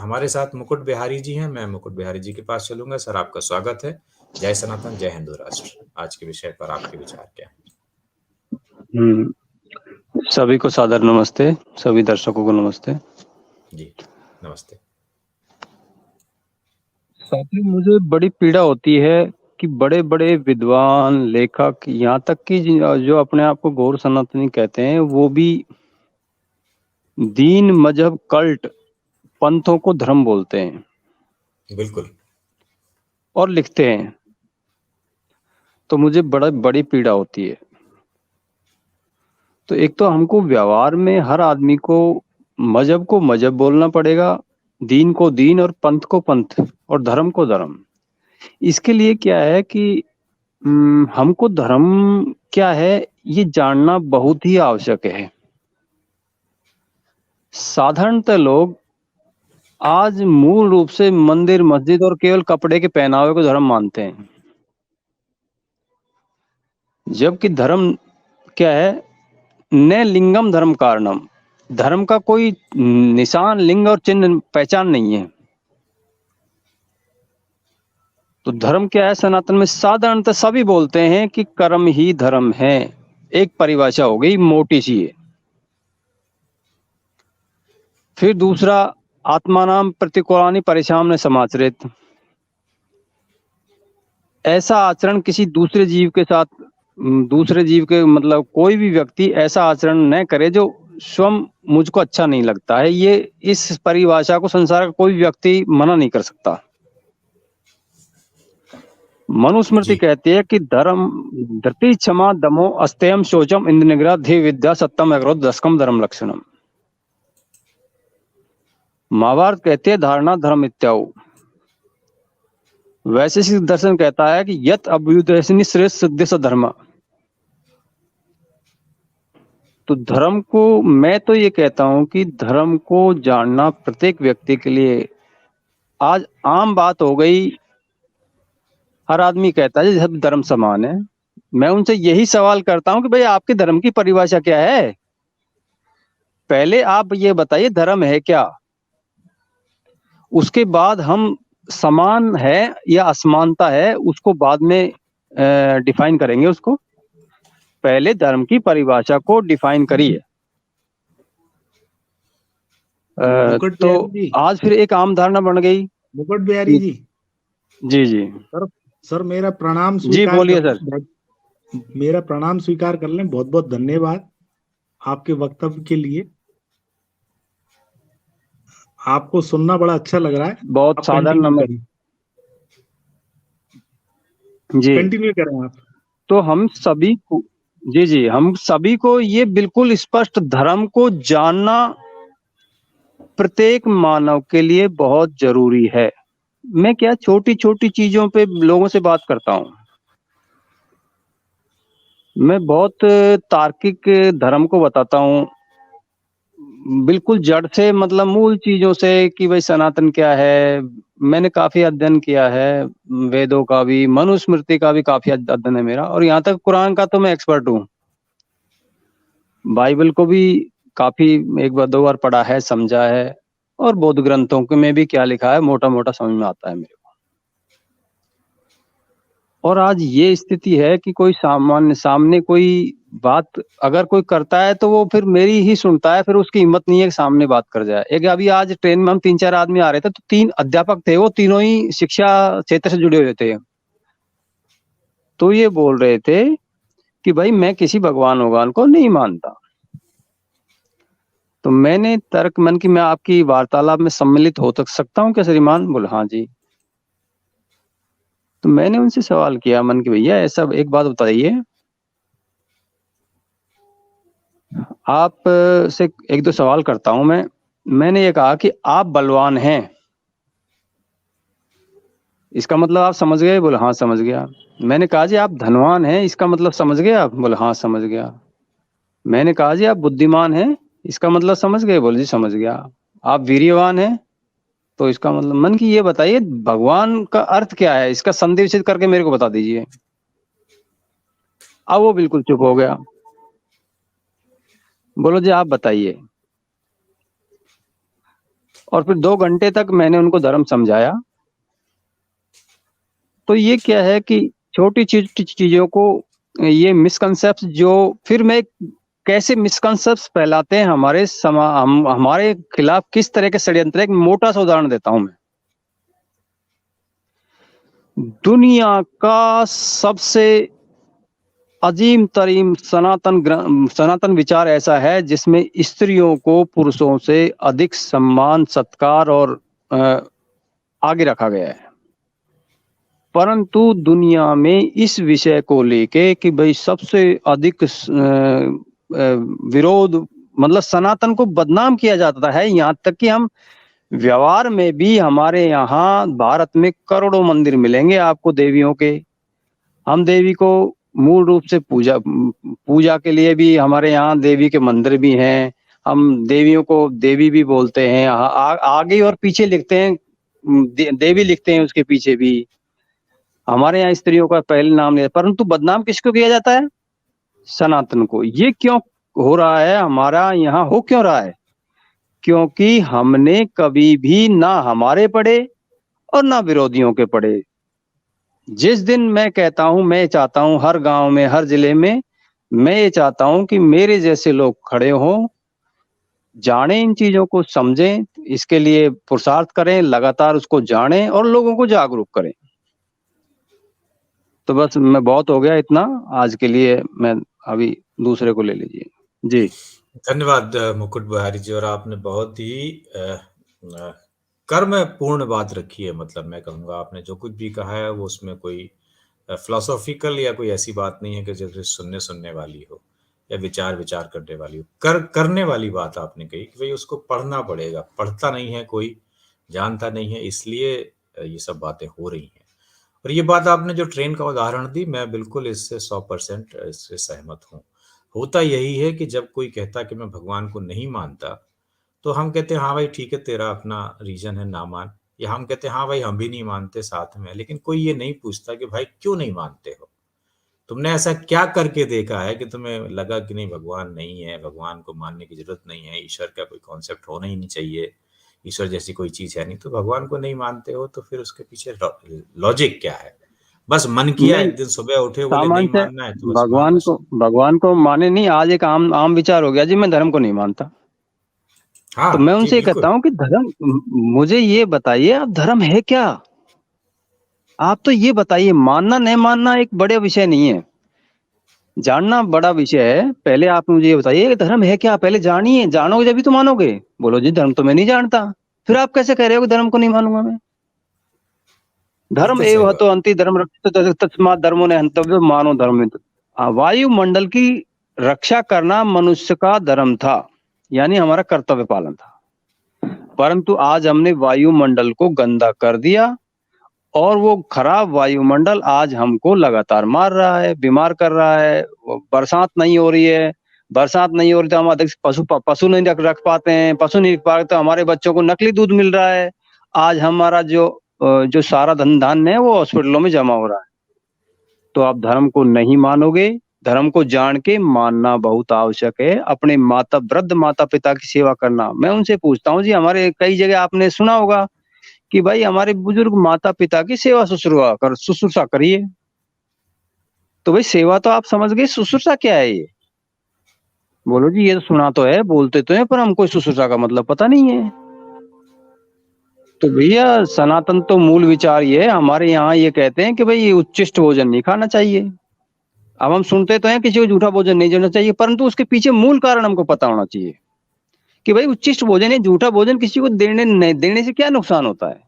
हमारे साथ मुकुट बिहारी जी हैं। मैं मुकुट बिहारी जी के पास चलूंगा। सर, आपका स्वागत है। जय सनातन, जय हिंदू राष्ट्र। आज के विषय पर आपके विचार क्या हैं? सभी को सादर नमस्ते, सभी दर्शकों को नमस्ते जी। नमस्ते। साथी, मुझे बड़ी पीड़ा होती है कि बड़े बड़े विद्वान, लेखक, यहाँ तक कि जो अपने आप को गौर सनातनी कहते हैं, वो भी दीन, मजहब, कल्ट, पंथों को धर्म बोलते हैं बिल्कुल। और लिखते हैं। तो मुझे बड़ी पीड़ा होती है। तो एक तो हमको व्यवहार में हर आदमी को मजहब बोलना पड़ेगा, दीन को दीन और पंथ को पंथ और धर्म को धर्म। इसके लिए क्या है कि हमको धर्म क्या है ये जानना बहुत ही आवश्यक है। साधारणतः लोग आज मूल रूप से मंदिर, मस्जिद और केवल कपड़े के पहनावे को धर्म मानते हैं, जबकि धर्म क्या है? न लिंगम धर्म कारणम। धर्म का कोई निशान, लिंग और चिन्ह, पहचान नहीं है। तो धर्म क्या है सनातन में? साधारणतः सभी बोलते हैं कि कर्म ही धर्म है। एक परिभाषा हो गई, मोटी सी है। फिर दूसरा, आत्मानाम प्रतिकूलानि परिशाम्य समाचरेत। ऐसा आचरण किसी दूसरे जीव के साथ, दूसरे जीव के मतलब कोई भी व्यक्ति ऐसा आचरण न करे जो स्वयं मुझको अच्छा नहीं लगता है। ये इस परिभाषा को संसार का कोई व्यक्ति मना नहीं कर सकता। मनुस्मृति जी। कहती है कि धर्म धृति, क्षमा, दमो, अस्तेयम, शौचम, इंद्र निग्रह, धीर विद्या, सत्यम, अक्रोध, दशकम धर्म लक्षणम। महाभारत कहती है धारणा धर्म इत्याउ। वैशेषिक दर्शन कहता है कि यत अभ्युदयसिनी श्रेष्ठ सिद्ध स धर्म। तो धर्म को, मैं तो ये कहता हूं कि धर्म को जानना प्रत्येक व्यक्ति के लिए आज आम बात हो गई। हर आदमी कहता है सब धर्म समान है। मैं उनसे यही सवाल करता हूं कि भाई आपके धर्म की परिभाषा क्या है? पहले आप ये बताइए धर्म है क्या, उसके बाद हम समान है या असमानता है उसको बाद में डिफाइन करेंगे। उसको पहले धर्म की परिभाषा को डिफाइन करिए। मुकुट तो बिहारी जी, आज फिर एक आम धारणा बन गई। मुकुट बिहारी जी, जी जी सर सर मेरा प्रणाम जी, स्वीकार कर बोलिए सर। लें। मेरा प्रणाम स्वीकार कर लें। बहुत बहुत धन्यवाद आपके वक्तव्य के लिए। आपको सुनना बड़ा अच्छा लग रहा है। बहुत आप साधारण कंटिन्यू नमन करें, जी। कंटिन्यू करें आप। तो हम सभी को, जी जी, हम सभी को ये बिल्कुल स्पष्ट, धर्म को जानना प्रत्येक मानव के लिए बहुत जरूरी है। मैं क्या छोटी छोटी चीजों पे लोगों से बात करता हूँ। मैं बहुत तार्किक धर्म को बताता हूँ, बिल्कुल जड़ से, मतलब मूल चीजों से कि भाई सनातन क्या है। मैंने काफी अध्ययन किया है, वेदों का भी, मनुस्मृति का भी काफी अध्ययन है मेरा, और यहाँ तक कुरान का तो मैं एक्सपर्ट हूँ। बाइबल को भी काफी एक बार दो बार पढ़ा है, समझा है, और बौद्ध ग्रंथों के में भी क्या लिखा है मोटा मोटा समझ में आता है मेरे को। और आज ये स्थिति है कि कोई सामने कोई बात अगर कोई करता है तो वो फिर मेरी ही सुनता है, फिर उसकी हिम्मत नहीं है कि सामने बात कर जाए। एक अभी आज ट्रेन में हम 3-4 आदमी आ रहे थे, तो 3 अध्यापक थे, वो तीनों ही शिक्षा क्षेत्र से जुड़े हुए थे। तो ये बोल रहे थे कि भाई मैं किसी भगवान भगवान को नहीं मानता। तो मैंने तर्क मन की, मैं आपकी वार्तालाप में सम्मिलित हो सकता हूँ क्या श्रीमान? बोले हाँ जी। तो मैंने उनसे सवाल किया मन की, भैया ऐसा एक बात बताइए, आप से एक दो सवाल करता हूं मैं। मैंने ये कहा कि आप बलवान हैं, इसका मतलब आप समझ गए? बोले हाँ समझ गया। मैंने कहा जी आप धनवान हैं, इसका मतलब समझ गए आप? बोले हाँ समझ गया। मैंने कहा जी आप बुद्धिमान हैं, इसका मतलब समझ गए? बोले जी समझ गया। आप वीर्यवान हैं, तो इसका मतलब, मन की ये बताइए भगवान का अर्थ क्या है, इसका संदेशित करके मेरे को बता दीजिए। अब वो बिल्कुल चुप हो गया। बोलो जी आप बताइए। और फिर 2 घंटे तक मैंने उनको धर्म समझाया। तो ये क्या है कि छोटी चीज़ों को ये मिसकंसेप्ट जो फिर मैं कैसे मिसकंसेप्ट फैलाते हैं हमारे खिलाफ किस तरह के षड्यंत्र, एक मोटा सा उदाहरण देता हूं मैं। दुनिया का सबसे अजीम तरीन सनातन विचार ऐसा है जिसमें स्त्रियों को पुरुषों से अधिक सम्मान, सत्कार और आगे रखा गया है। परंतु दुनिया में इस विषय को लेके कि भाई सबसे अधिक विरोध, मतलब सनातन को बदनाम किया जाता है। यहाँ तक कि हम व्यवहार में भी, हमारे यहाँ भारत में करोड़ों मंदिर मिलेंगे आपको देवियों के। हम देवी को मूल रूप से पूजा के लिए भी हमारे यहाँ देवी के मंदिर भी हैं। हम देवियों को देवी भी बोलते हैं। आगे और पीछे लिखते हैं, देवी लिखते हैं, उसके पीछे भी हमारे यहाँ स्त्रियों का पहले नाम लिया। परंतु बदनाम किसको किया जाता है? सनातन को। ये क्यों हो रहा है? हमारा यहाँ हो क्यों रहा है? क्योंकि हमने कभी भी ना हमारे पढ़े और ना विरोधियों के पढ़े। जिस दिन मैं कहता हूं, मैं चाहता हूं हर गांव में, हर जिले में, मैं ये चाहता हूं कि मेरे जैसे लोग खड़े हों, जाने इन चीजों को, समझें, इसके लिए पुरुषार्थ करें, लगातार उसको जानें और लोगों को जागरूक करें। तो बस मैं बहुत हो गया इतना आज के लिए, मैं अभी दूसरे को ले लीजिए जी। धन्यवाद मुकुट बिहारी जी, और आपने बहुत ही कर्म पूर्ण बात रखी है। मतलब मैं कहूँगा आपने जो कुछ भी कहा है वो उसमें कोई फिलोसॉफिकल या कोई ऐसी बात नहीं है कि जैसे सुनने वाली हो या विचार करने वाली हो। करने वाली बात आपने कही कि भाई उसको पढ़ना पड़ेगा। पढ़ता नहीं है कोई, जानता नहीं है, इसलिए ये सब बातें हो रही हैं। और ये बात आपने जो ट्रेन का उदाहरण दी, मैं बिल्कुल इससे 100% इससे सहमत हूँ। होता यही है कि जब कोई कहता कि मैं भगवान को नहीं मानता, तो हम कहते हैं हाँ भाई ठीक है, तेरा अपना रीजन है ना मान, या हम कहते हैं हाँ भाई हम भी नहीं मानते साथ में। लेकिन कोई ये नहीं पूछता कि भाई क्यों नहीं मानते हो, तुमने ऐसा क्या करके देखा है कि तुम्हें लगा कि नहीं भगवान नहीं है, भगवान को मानने की जरूरत नहीं है, ईश्वर का कोई कॉन्सेप्ट होना ही नहीं चाहिए, ईश्वर जैसी कोई चीज है नहीं, तो भगवान को नहीं मानते हो। तो फिर उसके पीछे लॉजिक क्या है? बस मन किया, एक दिन सुबह उठे बोले नहीं मानना है तो बस भगवान को माने नहीं। आज एक आम विचार हो गया जी, मैं धर्म को नहीं मानता। हाँ, तो मैं उनसे ये कहता हूँ कि धर्म, मुझे ये बताइए आप धर्म है क्या? आप तो ये बताइए, मानना नहीं मानना एक बड़े विषय नहीं है, जानना बड़ा विषय है। पहले आप मुझे ये बताइए धर्म है क्या, पहले जानिए, जानोगे जब भी तो मानोगे। बोलो जी धर्म तो मैं नहीं जानता, फिर आप कैसे कह रहे हो कि धर्म को नहीं मानूंगा मैं? धर्म एव तो अंति धर्म रक्षित तस्मात् धर्मो न हन्तव्यो मानो धर्म। वायुमंडल की रक्षा करना मनुष्य का धर्म था, यानी हमारा कर्तव्य पालन था। परंतु आज हमने वायुमंडल को गंदा कर दिया और वो खराब वायुमंडल आज हमको लगातार मार रहा है, बीमार कर रहा है। बरसात नहीं हो रही है, बरसात नहीं हो रही तो हम अधिक पशु नहीं रख पाते हैं, पशु नहीं रख पाते तो हमारे बच्चों को नकली दूध मिल रहा है। आज हमारा जो सारा धन है वो हॉस्पिटलों में जमा हो रहा है। तो आप धर्म को नहीं मानोगे, धर्म को जान के मानना बहुत आवश्यक है। अपने वृद्ध माता पिता की सेवा करना। मैं उनसे पूछता हूँ जी, हमारे कई जगह आपने सुना होगा कि भाई हमारे बुजुर्ग माता पिता की सेवा शुश्रूषा करिए। तो भाई सेवा तो आप समझ गए, शुश्रूषा क्या है ये? बोलो जी ये तो सुना तो है, बोलते तो है, पर हमको शुश्रूषा का मतलब पता नहीं है। तो भैया सनातन तो मूल विचार ये है, हमारे यहाँ ये कहते हैं कि भाई ये उच्चिष्ट भोजन नहीं खाना चाहिए। अब हम सुनते तो हैं किसी को झूठा भोजन नहीं देना चाहिए, परंतु उसके पीछे मूल कारण हमको पता होना चाहिए कि भाई उच्चिष्ट भोजन या झूठा भोजन किसी को देने से क्या नुकसान होता है।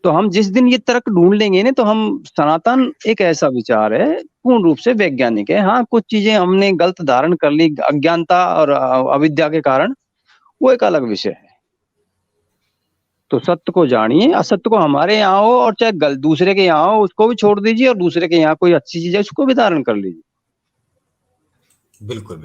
तो हम जिस दिन ये तर्क ढूंढ लेंगे ना, तो हम सनातन एक ऐसा विचार है पूर्ण रूप से वैज्ञानिक है। हाँ, कुछ चीजें हमने गलत धारण कर ली अज्ञानता और अविद्या के कारण, वो एक अलग विषय है। तो सत्य को जानिए, असत्य को हमारे यहाँ हो और चाहे दूसरे के यहाँ हो उसको भी छोड़ दीजिए, और दूसरे के यहाँ कोई अच्छी चीज है उसको भी धारण कर लीजिए। बिल्कुल बिल्कुल।